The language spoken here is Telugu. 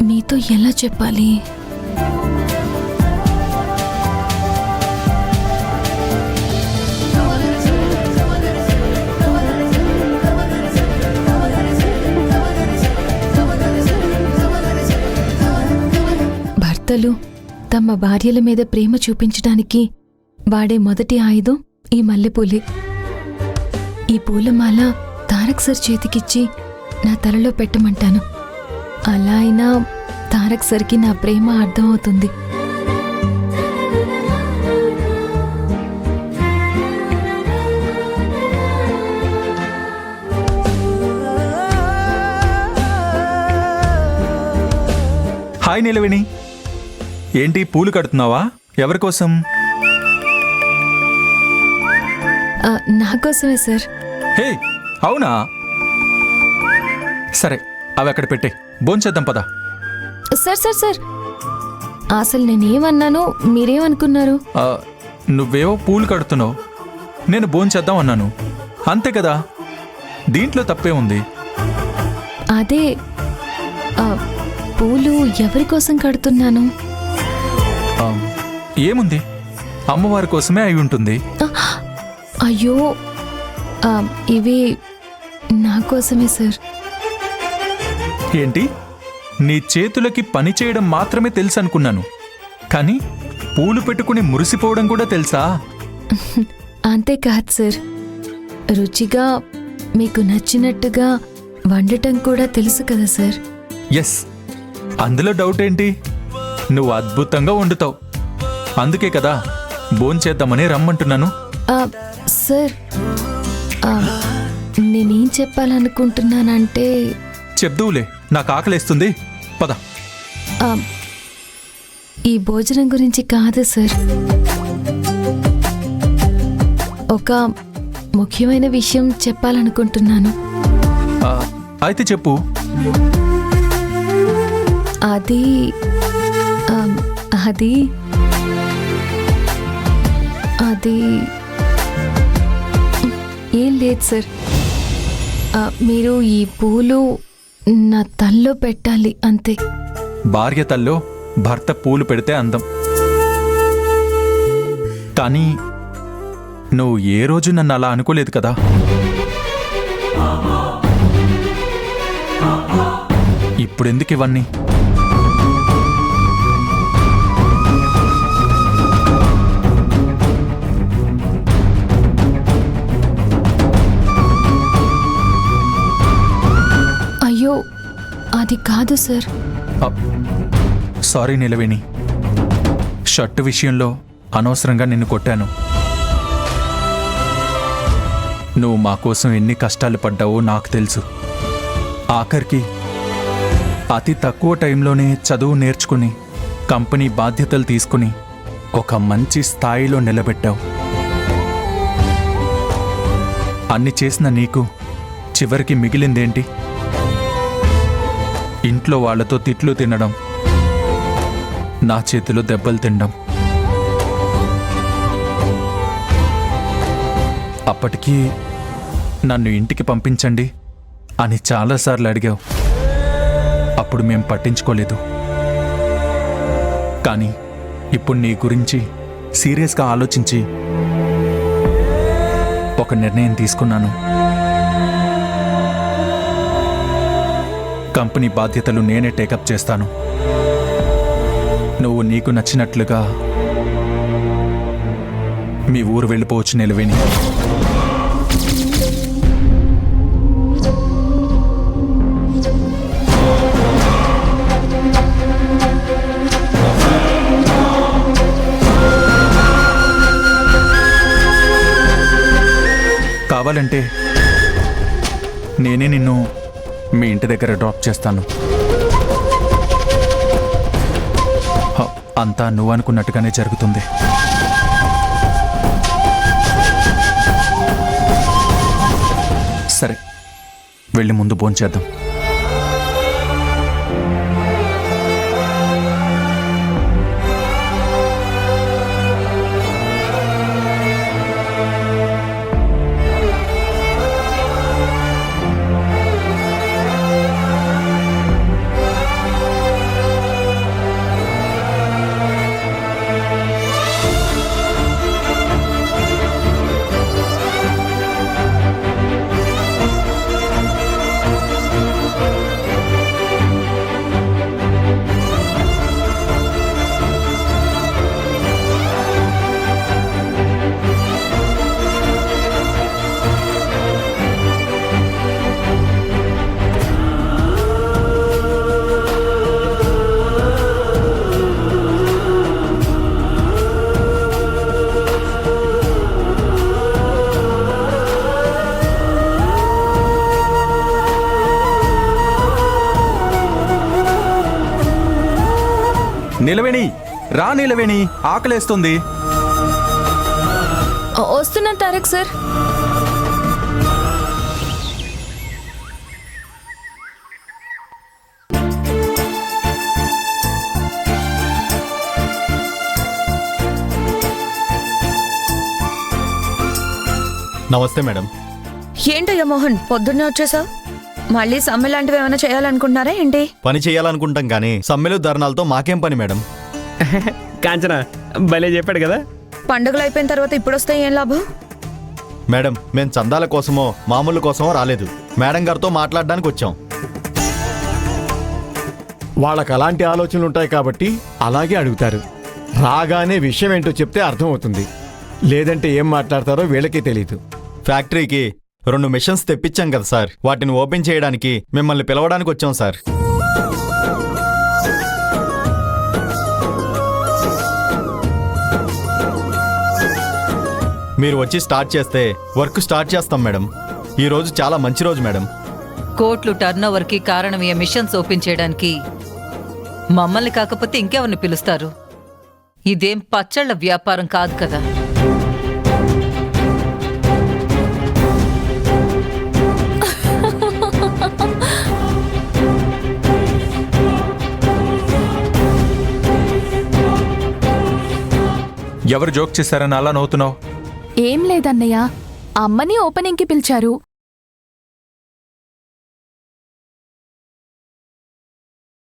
మీతో ఎలా చెప్పాలి? భర్తలు తమ భార్యల మీద ప్రేమ చూపించడానికి వాడే మొదటి ఆయుధం ఈ మల్లెపూలే. ఈ పూలమాల తారక్ సార్ చేతికిచ్చి నా తలలో పెట్టమంటాను. అలా అయినా తారక్ సార్కి నా ప్రేమ అర్థమవుతుంది. హాయ్ నీలవేణి, ఏంటి పూలు కడుతున్నావా? ఎవరికోసం? నా కోసమే సార్. హే, అవునా? సరే, అవి అక్కడ పెట్టే, భోంచేద్దాం పద. సార్ సార్ సార్, అసలు నేనేమన్నాను, మీరేమనుకున్నారు? నువ్వేవో పూలు కడుతున్నావు, నేను భోంచేద్దాం అన్నాను, అంతే కదా. దీంట్లో తప్పే ఉంది? అదే పూలు ఎవరి కోసం కడుతున్నాను? ఏముంది, అమ్మవారి కోసమే అయి ఉంటుంది. అయ్యో, ఇవి నా కోసమే సార్. ఏంటి, నీ చేతులకి పని చేయడం మాత్రమే తెలుసు అనుకున్నాను, కానీ పూలు పెట్టుకుని మురిసిపోవడం కూడా తెలుసా? అంతేకాదు సార్, రుచిగా మీకు నచ్చినట్టుగా వండటం కూడా తెలుసు కదా సార్. ఎస్, అందులో డౌట్ ఏంటి? నువ్వు అద్భుతంగా వండుతావు, అందుకే కదా భోంచేద్దామని రమ్మంటున్నాను. సార్, నేనేం చెప్పాలనుకుంటున్నానంటే... చెప్దువులే, నాకు ఆకలేస్తుంది, పద. ఈ భోజనం గురించి కాదు సార్, ఒక ముఖ్యమైన విషయం చెప్పాలనుకుంటున్నాను. అయితే చెప్పు. అది అది అది ఏం లేదు సార్, మీరు ఈ పూలు నా తల్లో పెట్టాలి, అంతే. భార్య తల్లో భర్త పూలు పెడితే అందం, కానీ నువ్వు ఏ రోజు నన్ను అలా అనుకోలేదు కదా. ఇప్పుడెందుకు ఇవన్నీ? అయ్యో, అది కాదు సార్. సారీ నీలవేణి, షర్టు విషయంలో అనవసరంగా నిన్ను కొట్టాను. నువ్వు మా కోసం ఎన్ని కష్టాలు పడ్డావో నాకు తెలుసు. ఆఖరికి అతి తక్కువ టైంలోనే చదువు నేర్చుకుని కంపెనీ బాధ్యతలు తీసుకుని ఒక మంచి స్థాయిలో నిలబెట్టావు. అన్ని చేసిన నీకు చివరికి మిగిలిందేంటి? ఇంట్లో వాళ్లతో తిట్లు తినడం, నా చేతిలో దెబ్బలు తినడం. అప్పటికీ నన్ను ఇంటికి పంపించండి అని చాలాసార్లు అడిగావు. అప్పుడు మేం పట్టించుకోలేదు, కానీ ఇప్పుడు నీ గురించి సీరియస్గా ఆలోచించి ఒక నిర్ణయం తీసుకున్నాను. కంపెనీ బాధ్యతలు నేనే టేకప్ చేస్తాను. నువ్వు నీకు నచ్చినట్లుగా మీ ఊరు వెళ్ళిపోవచ్చు నీలవేణి. కావాలంటే నేనే నిన్ను మీ ఇంటి దగ్గర డ్రాప్ చేస్తాను. అంతా నువ్వు అనుకున్నట్టుగానే జరుగుతుంది. సరే, వెళ్ళి ముందు భోంచేద్దాం. నిలవేణి, రా నిలవేణి, ఆకలేస్తుంది. వస్తున్నాను తారక్ సార్. నమస్తే మేడం. ఏంటయ్యా మోహన్, పొద్దున్నే వచ్చేసావు? మళ్ళీ సమ్మె లాంటివి ఏమైనా చేయాలనుకుంటున్నారా ఏంటి? పని చేయాలనుకుంటాం కానీ సమ్మెలు ధర్నాలతో మాకేం పని మేడం? కాంచన భలే చెప్పాడు కదా. పండుగలు అయిపోయిన తర్వాత ఇప్పుడు వస్తే ఏం లాభం? మేడం, మేము చందాల కోసమో మామూలు కోసమో రాలేదు. మేడం గారితో మాట్లాడడానికి వచ్చాం. వాళ్ళకి అలాంటి ఆలోచనలు ఉంటాయి కాబట్టి అలాగే అడుగుతారు. రాగానే విషయం ఏంటో చెప్తే అర్థమవుతుంది. లేదంటే ఏం మాట్లాడతారో వీళ్ళకే తెలీదు. ఫ్యాక్టరీకి 2 మిషన్స్ తెప్పించాం కదా సార్, వాటిని ఓపెన్ చేయడానికి మిమ్మల్ని పిలవడానికి వచ్చాం సార్. మీరు వచ్చి స్టార్ట్ చేస్తే వర్క్ స్టార్ట్ చేస్తాం మేడం. ఈ రోజు చాలా మంచి రోజు మేడం. కోట్లు టర్నోవర్కి కారణం ఈ మిషన్స్ ఓపెన్ చేయడానికి మమ్మల్ని కాకపోతే ఇంకెవరిని పిలుస్తారు? ఇదేం పచ్చళ్ల వ్యాపారం కాదు కదా. ఎవరు జోక్ చేశారని అలా నవ్వుతున్నావు? ఏం లేదన్నయ్య, అమ్మని ఓపెనింగ్కి పిలిచారు.